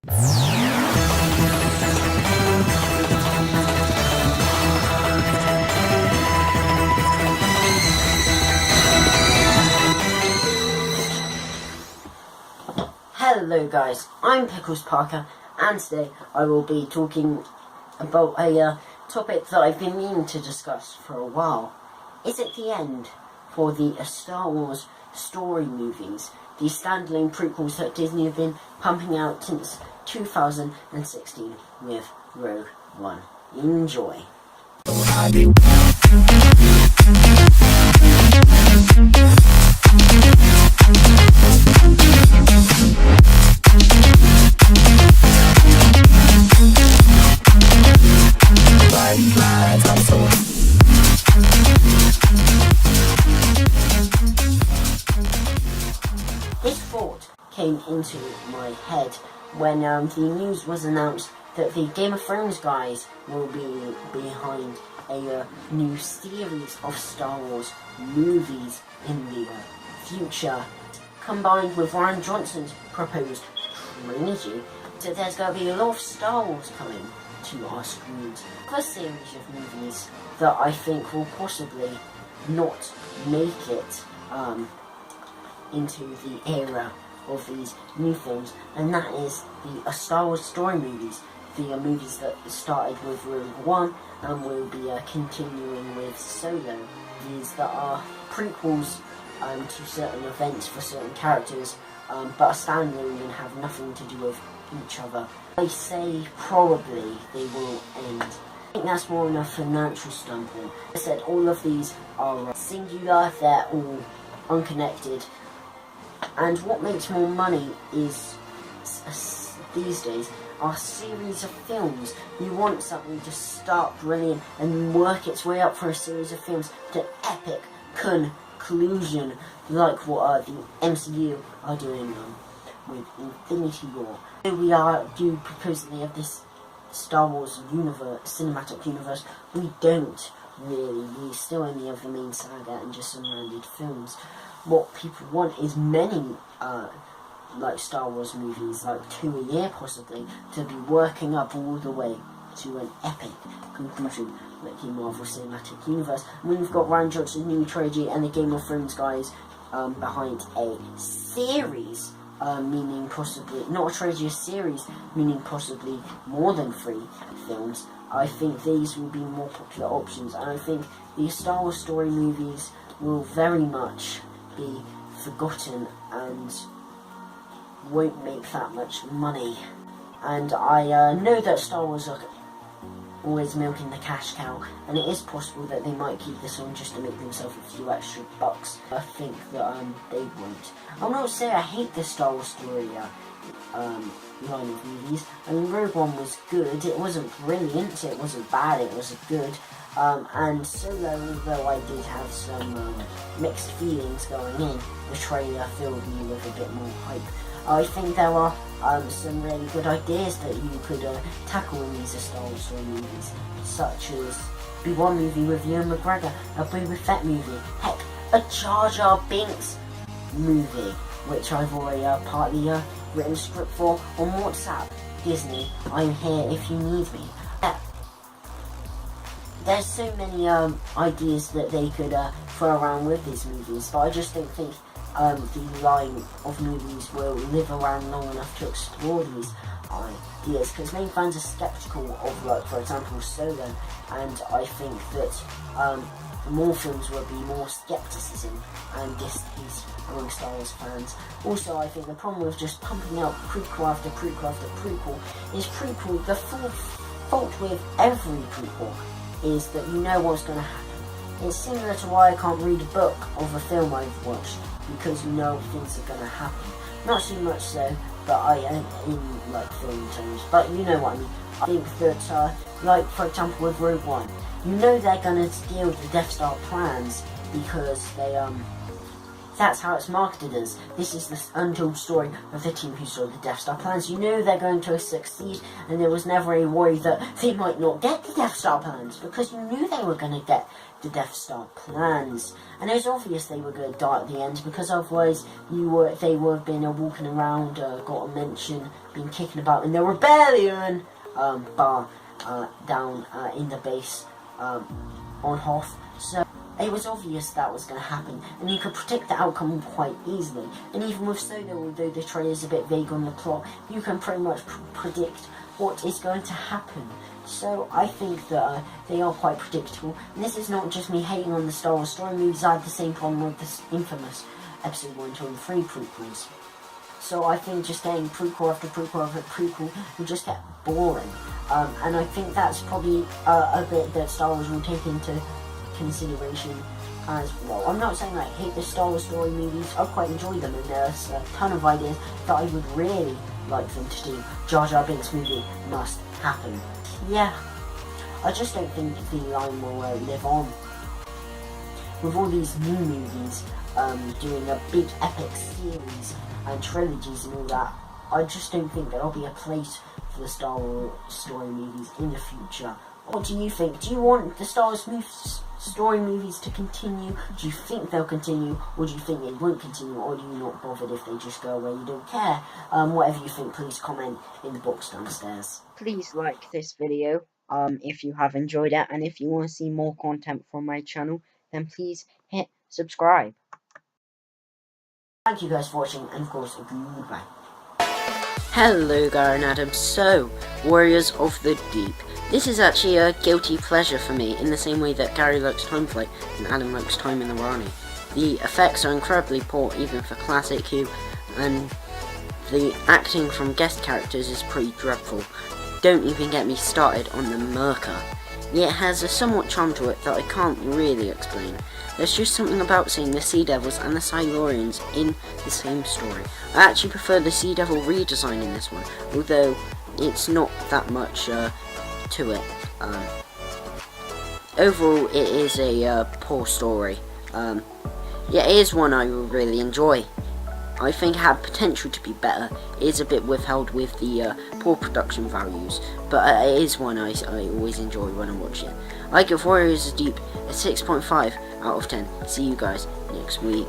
Hello guys, I'm Pickles Parker, and today I will be talking about a topic that I've been meaning to discuss for a while. Is it the end for the Star Wars story movies, the standalone prequels that Disney have been pumping out since 2016 with Rogue One? Enjoy. This thought came into my head when the news was announced that the Game of Thrones guys will be behind a new series of Star Wars movies in the future, combined with Rian Johnson's proposed trilogy. So there's going to be a lot of Star Wars coming to our screens. A series of movies that I think will possibly not make it into the era of these new films, and that is the Star Wars story movies, the movies that started with Rogue One and will be continuing with Solo. These that are prequels to certain events for certain characters, but are standalone and have nothing to do with each other. I say probably they will end. I think that's more on a financial standpoint. I said all of these are singular, they're all unconnected, and what makes more money is these days are series of films. You want something to start brilliant and work its way up for a series of films to epic conclusion, like what the MCU are doing with Infinity War. We do supposedly have this Star Wars universe, cinematic universe. We don't really. We still only have the main saga and just some random films. What people want is many like Star Wars movies, like 2 a year possibly, to be working up all the way to an epic conclusion like the Marvel Cinematic Universe. And we've got Rian Johnson's new trilogy and the Game of Thrones guys behind a series, meaning possibly, not a trilogy, a series, meaning possibly more than 3 films. I think these will be more popular options, and I think the Star Wars story movies will very much be forgotten and won't make that much money. And I know that Star Wars are always milking the cash cow, and it is possible that they might keep this on just to make themselves a few extra bucks. I think that they won't. I'll not say I hate the Star Wars story line of movies. I mean, Rogue One was good. It wasn't brilliant, it wasn't bad, it was good. And Solo, although I did have some mixed feelings going in, the trailer filled me with a bit more hype. I think there are some really good ideas that you could tackle in these Star Wars story movies, such as one movie with Ewan McGregor, a Boba Fett movie, heck, a Jar Jar Binks movie, which I've already partly written a script for on WhatsApp. Disney, I'm here if you need me. There's so many ideas that they could throw around with these movies, but I just don't think the line of movies will live around long enough to explore these ideas, because many fans are skeptical of, like, for example, Solo, and I think that more films will be more skepticism and distaste among Star Wars fans. Also, I think the problem with just pumping out prequel after prequel after prequel is the full fault with every prequel is that you know what's going to happen. It's similar to why I can't read a book of a film I've watched, because you know things are going to happen. Not so much so, but in like film terms, but you know what I mean. I think that, like for example with Rogue One, you know they're going to steal the Death Star plans because they That's how it's marketed as. This is the untold story of the team who saw the Death Star plans. You know they're going to succeed, and there was never a worry that they might not get the Death Star plans, because you knew they were going to get the Death Star plans. And it was obvious they were going to die at the end, because otherwise they would have been walking around, got a mention, been kicking about in the rebellion bar down in the base on Hoth. So it was obvious that was going to happen, and you could predict the outcome quite easily. And even with Solo, although the trailer is a bit vague on the plot, you can pretty much predict what is going to happen. So I think that they are quite predictable. And this is not just me hating on the Star Wars story movies. I had the same problem with the infamous Episode 1, 2, and 3 prequels. So I think just getting prequel after prequel after prequel will just get boring. And I think that's probably a bit that Star Wars will take into consideration as well. I'm not saying I hate the Star Wars story movies. I quite enjoy them, and there's a ton of ideas that I would really like them to do. Jar Jar Binks movie must happen. Yeah, I just don't think the line will live on. With all these new movies doing a big epic series and trilogies and all that, I just don't think there'll be a place for the Star Wars story movies in the future. What do you think? Do you want the Star Wars story movies to continue? Do you think they'll continue, or do you think they won't continue, or do you not bothered if they just go away? You don't care. Whatever you think, please comment in the box downstairs. Please like this video if you have enjoyed it, and if you want to see more content from my channel, then please hit subscribe. Thank you guys for watching, and of course, goodbye. Hello, Garen Adams. So, Warriors of the Deep. This is actually a guilty pleasure for me, in the same way that Gary likes Time Flight and Adam likes Time in the Rani. The effects are incredibly poor, even for classic Hugh, and the acting from guest characters is pretty dreadful. Don't even get me started on the Merca. Yet it has a somewhat charm to it that I can't really explain. There's just something about seeing the Sea Devils and the Silurians in the same story. I actually prefer the Sea Devil redesign in this one, although it's not that much to it. Overall, it is a poor story. Yeah, it is one I really enjoy. I think it had potential to be better. It is a bit withheld with the poor production values, but it is one I always enjoy when I watch it. I give Warriors of the Deep a 6.5 out of 10. See you guys next week.